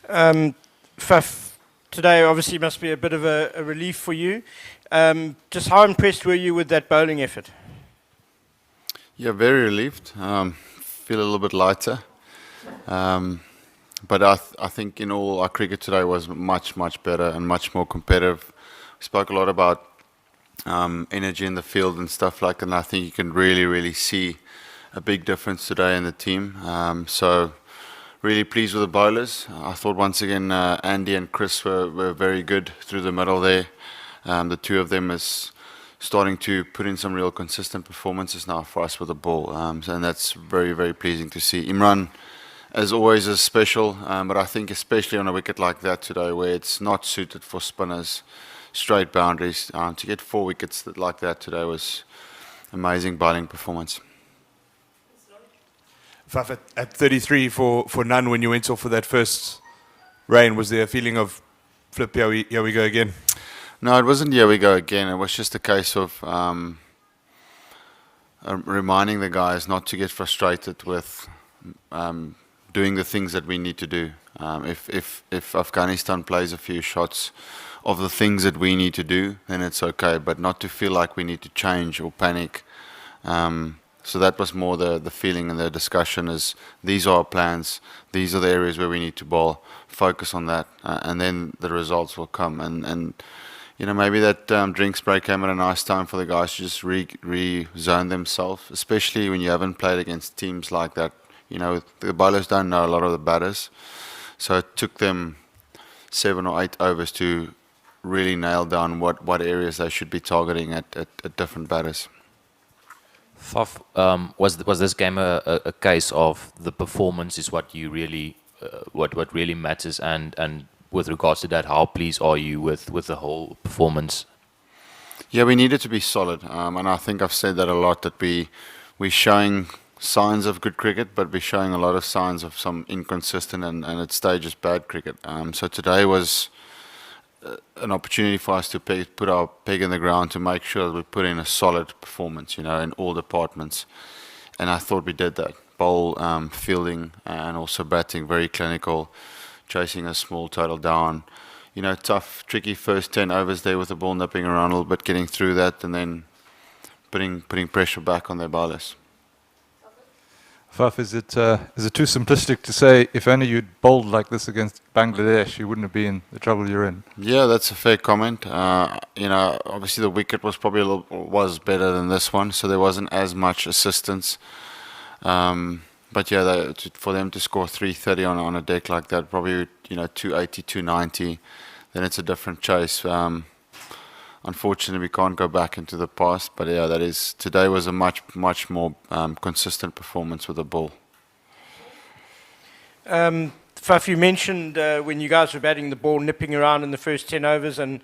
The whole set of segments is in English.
Faf, today obviously must be a bit of a relief for you. Just how impressed were you with that bowling effort? Yeah, very relieved. Feel a little bit lighter. But I think in all, our cricket today was much, much better and much more competitive. We spoke a lot about energy in the field and stuff like that, and I think you can really, really see a big difference today in the team. So really pleased with the bowlers. I thought once again Andy and Chris were very good through the middle there. The two of them is starting to put in some real consistent performances now for us with the ball, and that's very, very pleasing to see. Imran, as always, is special, but I think especially on a wicket like that today, where it's not suited for spinners, straight boundaries, to get 4 wickets like that today was amazing bowling performance. Faf, at 33 for none when you went off for that first rain, was there a feeling of, flip, here we go again? No, it wasn't here we go again. It was just a case of reminding the guys not to get frustrated with doing the things that we need to do. If Afghanistan plays a few shots of the things that we need to do, then it's okay, but not to feel like we need to change or panic. So that was more the feeling and the discussion is these are our plans, these are the areas where we need to bowl, focus on that, and then the results will come. And you know, maybe that drinks break came at a nice time for the guys to just re-zone themselves, especially when you haven't played against teams like that. You know, the bowlers don't know a lot of the batters, so it took them 7 or 8 overs to really nail down what areas they should be targeting at different batters. Faf, was this game a case of the performance is what you really what really matters, and with regards to that, how pleased are you with the whole performance? Yeah, we needed to be solid, and I think I've said that a lot, that we're showing signs of good cricket, but we're showing a lot of signs of some inconsistent and at stages bad cricket. So today was an opportunity for us to put our peg in the ground to make sure that we put in a solid performance, you know, in all departments. And I thought we did that. Bowl, fielding, and also batting, very clinical, chasing a small total down. You know, tough, tricky first 10 overs there with the ball nipping around a little bit, getting through that, and then putting pressure back on their bowlers. Faf, is it too simplistic to say if only you'd bowled like this against Bangladesh, you wouldn't have been in the trouble you're in? Yeah, that's a fair comment. You know, obviously the wicket was probably was better than this one, so there wasn't as much assistance. But yeah, for them to score 330 on a deck like that, probably 280, 290, then it's a different chase. Unfortunately, we can't go back into the past, but yeah, today was a much more consistent performance with the ball. Faf, you mentioned when you guys were batting the ball nipping around in the first 10 overs, and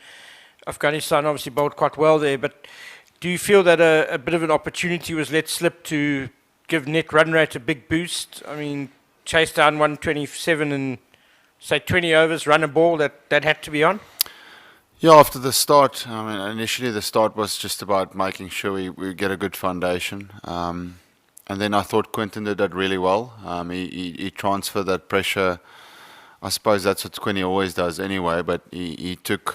Afghanistan obviously bowled quite well there, but do you feel that a bit of an opportunity was let slip to give net run rate a big boost? I mean, chase down 127 and say 20 overs, run a ball, that had to be on? Yeah, after the start, I mean, initially the start was just about making sure we get a good foundation. And then I thought Quinton did that really well. He transferred that pressure. I suppose that's what Quinny always does anyway, but he did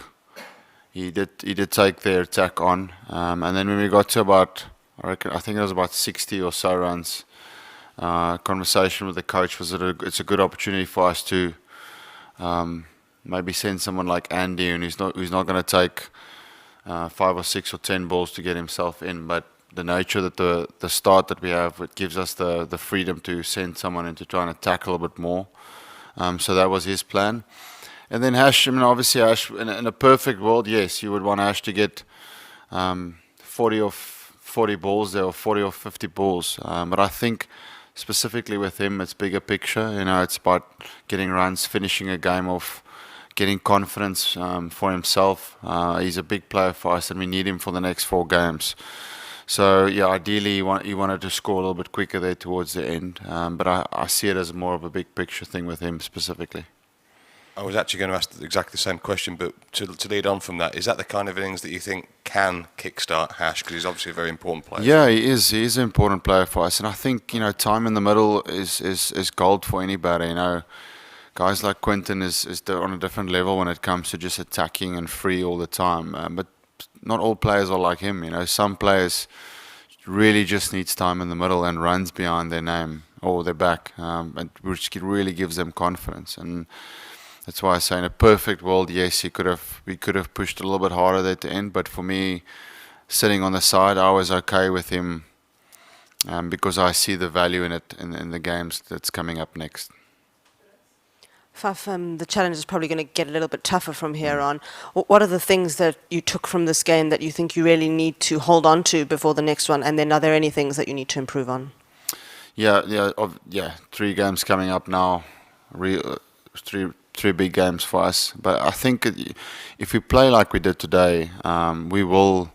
take their attack on. And then when we got to about, I think it was about 60 or so runs, conversation with the coach was that it's a good opportunity for us to maybe send someone like Andy, and who's not going to take 5 or 6 or 10 balls to get himself in, but the nature that the start that we have, it gives us the freedom to send someone in to try and tackle a bit more. So that was his plan. And then Ash, I mean, obviously Ash, in a perfect world, yes, you would want Ash to get 40 balls there, or 40 or 50 balls. But I think specifically with him, it's bigger picture. You know, it's about getting runs, finishing a game off, getting confidence for himself. He's a big player for us, and we need him for the next 4 games. So yeah, ideally he wanted to score a little bit quicker there towards the end, but I see it as more of a big picture thing with him specifically. I was actually going to ask exactly the same question, but to lead on from that, is that the kind of innings that you think can kickstart Hash? Because he's obviously a very important player. Yeah, he is. He is an important player for us, and I think time in the middle is gold for any batter. guys like Quinton is on a different level when it comes to just attacking and free all the time. But not all players are like him. Some players really just needs time in the middle and runs behind their name or their back, which really gives them confidence. And that's why I say in a perfect world, yes, we could have pushed a little bit harder there at the end. But for me, sitting on the side, I was okay with him because I see the value in it in the games that's coming up next. Faf, the challenge is probably going to get a little bit tougher from here on. What are the things that you took from this game that you think you really need to hold on to before the next one? And then are there any things that you need to improve on? Yeah. 3 games coming up now. Three big games for us. But I think if we play like we did today, we will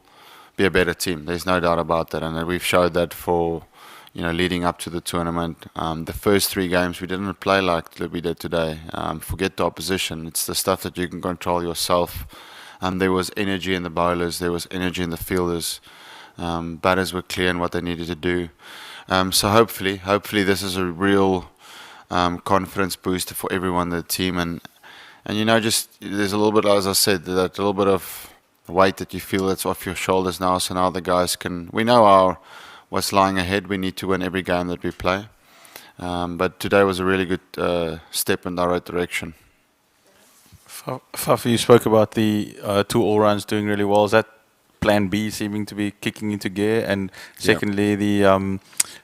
be a better team. There's no doubt about that, and we've showed that for leading up to the tournament. The first 3 games we didn't play like we did today. Forget the opposition. It's the stuff that you can control yourself. There was energy in the bowlers. There was energy in the fielders. Batters were clear in what they needed to do. So hopefully this is a real confidence booster for everyone in the team. And just there's a little bit, as I said, that little bit of weight that you feel that's off your shoulders now. So now the guys we know what's lying ahead. We need to win every game that we play. But today was a really good step in the right direction. Fafa, you spoke about the 2 all-rounds doing really well. Is that plan B seeming to be kicking into gear? And secondly, the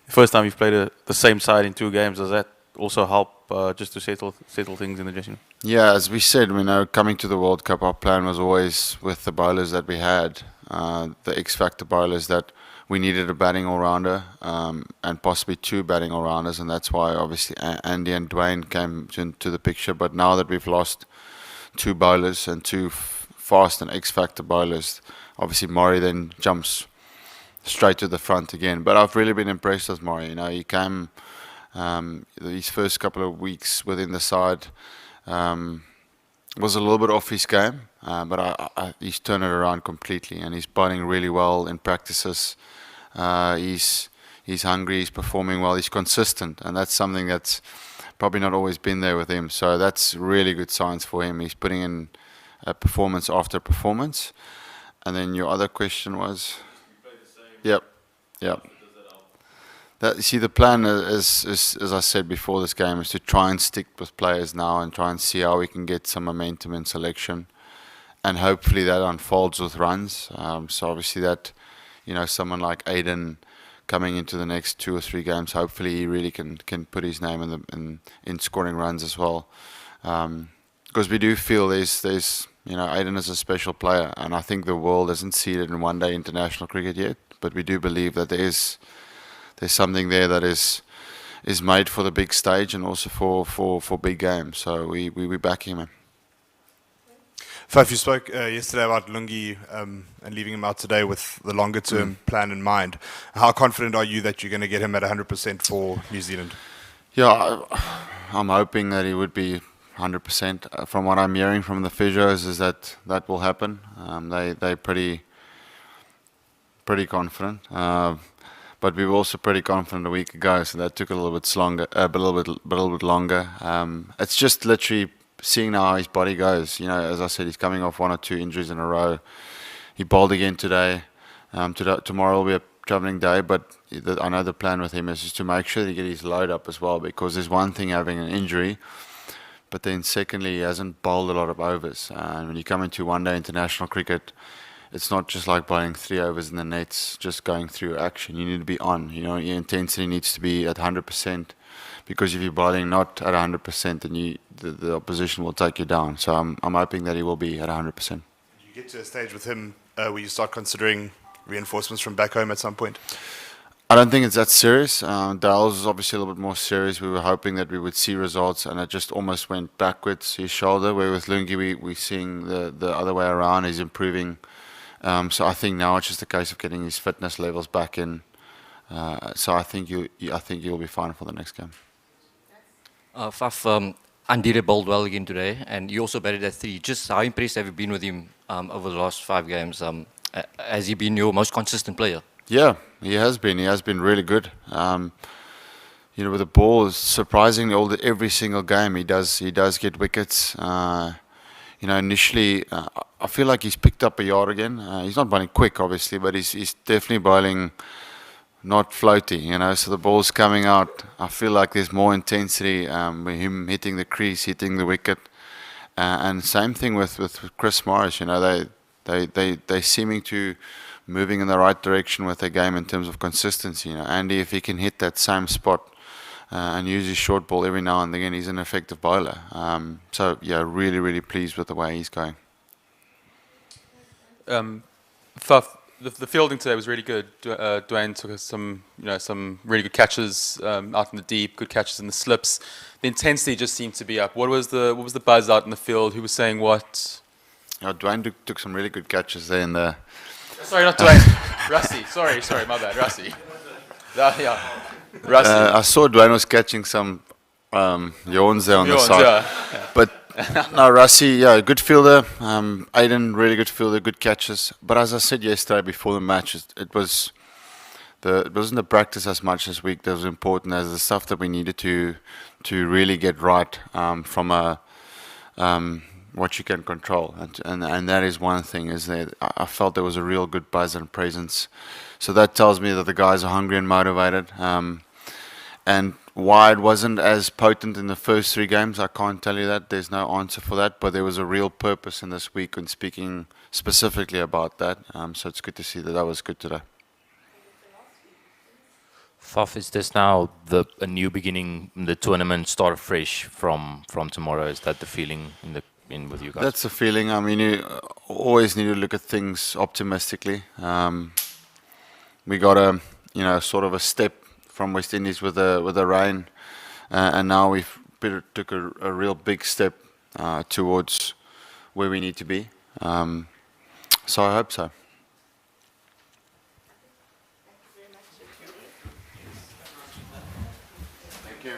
first time you've played the same side in 2 games, does that also help just to settle things in the dressing room? Yeah, as we said, coming to the World Cup, our plan was always with the bowlers that we had, the X-factor bowlers, that we needed a batting all-rounder and possibly 2 batting all-rounders, and that's why obviously Andy and Dwayne came into the picture. But now that we've lost 2 bowlers and 2 fast and X-factor bowlers, obviously Murray then jumps straight to the front again. But I've really been impressed with Murray. He came these first couple of weeks within the side was a little bit off his game, but he's turned it around completely, and he's bowling really well in practices. He's hungry, he's performing well, he's consistent, and that's something that's probably not always been there with him. So that's really good signs for him. He's putting in performance after performance. And then your other question was? You played the same. Yep. The plan is, as I said before this game, is to try and stick with players now and try and see how we can get some momentum in selection, and hopefully that unfolds with runs. So obviously that, someone like Aiden coming into the next 2 or 3 games, hopefully he really can put his name in scoring runs as well. Because we do feel there's Aiden is a special player, and I think the world hasn't seen it in one-day international cricket yet, but we do believe that there's something there that is made for the big stage and also for big games. So we back him. Faf, you spoke yesterday about Lungi and leaving him out today with the longer term plan in mind. How confident are you that you're going to get him at 100% for New Zealand? Yeah, I'm hoping that he would be 100%. From what I'm hearing from the physios is that will happen. They're pretty confident. But we were also pretty confident a week ago, so that took a little bit longer. It's just literally seeing now how his body goes. As I said, he's coming off 1 or 2 injuries in a row. He bowled again today. Tomorrow will be a travelling day, but I know the plan with him is just to make sure that he gets his load up as well, because there's one thing having an injury, but then secondly, he hasn't bowled a lot of overs. And when you come into one-day international cricket, it's not just like bowling 3 overs in the nets, just going through action. You need to be on. Your intensity needs to be at 100%, because if you're bowling not at 100%, then the opposition will take you down. So I'm hoping that he will be at 100%. You get to a stage with him where you start considering reinforcements from back home at some point? I don't think it's that serious. Dale's is obviously a little bit more serious. We were hoping that we would see results, and it just almost went backwards, his shoulder, where with Lungi we're seeing the other way around. He's improving. So I think now it's just a case of getting his fitness levels back in. So I think you'll be fine for the next game. Faf, Andire bowled well again today, and you also batted at 3. Just how impressed have you been with him over the last 5 games? Has he been your most consistent player? Yeah, he has been. He has been really good. with the ball, surprisingly, every single game he does get wickets. Initially, I feel like he's picked up a yard again. He's not bowling quick, obviously, but he's definitely bowling not floaty, so the ball's coming out. I feel like there's more intensity with him hitting the crease, hitting the wicket. And same thing with Chris Morris, they seeming to moving in the right direction with their game in terms of consistency. Andy, if he can hit that same spot and use his short ball every now and again, he's an effective bowler. So yeah, really, really pleased with the way he's going. Faf, the fielding today was really good. Dwayne took some really good catches out in the deep, good catches in the slips. The intensity just seemed to be up. What was the buzz out in the field? Who was saying what? Dwayne took some really good catches there in the. Sorry, not Dwayne. Rusty. Sorry, my bad. Rusty. Yeah. Rusty. I saw Dwayne was catching some yawns there on the side. Yeah. But no, Rusty, good fielder. Aiden, really good fielder, good catches. But as I said yesterday before the match, it wasn't the practice as much as week that was important as the stuff that we needed to really get right from a what you can control, and that is one thing. Is that I felt there was a real good buzz and presence, so that tells me that the guys are hungry and motivated. And why it wasn't as potent in the first 3 games, I can't tell you that. There's no answer for that, but there was a real purpose in this week when speaking specifically about that. So it's good to see that was good today. Faf, is this now a new beginning? The tournament start fresh from tomorrow. Is that the feeling in with you guys? That's the feeling. I mean, you always need to look at things optimistically. We got a sort of a step from West Indies with the rain, and now we've took a real big step towards where we need to be. So I hope so. Thank you.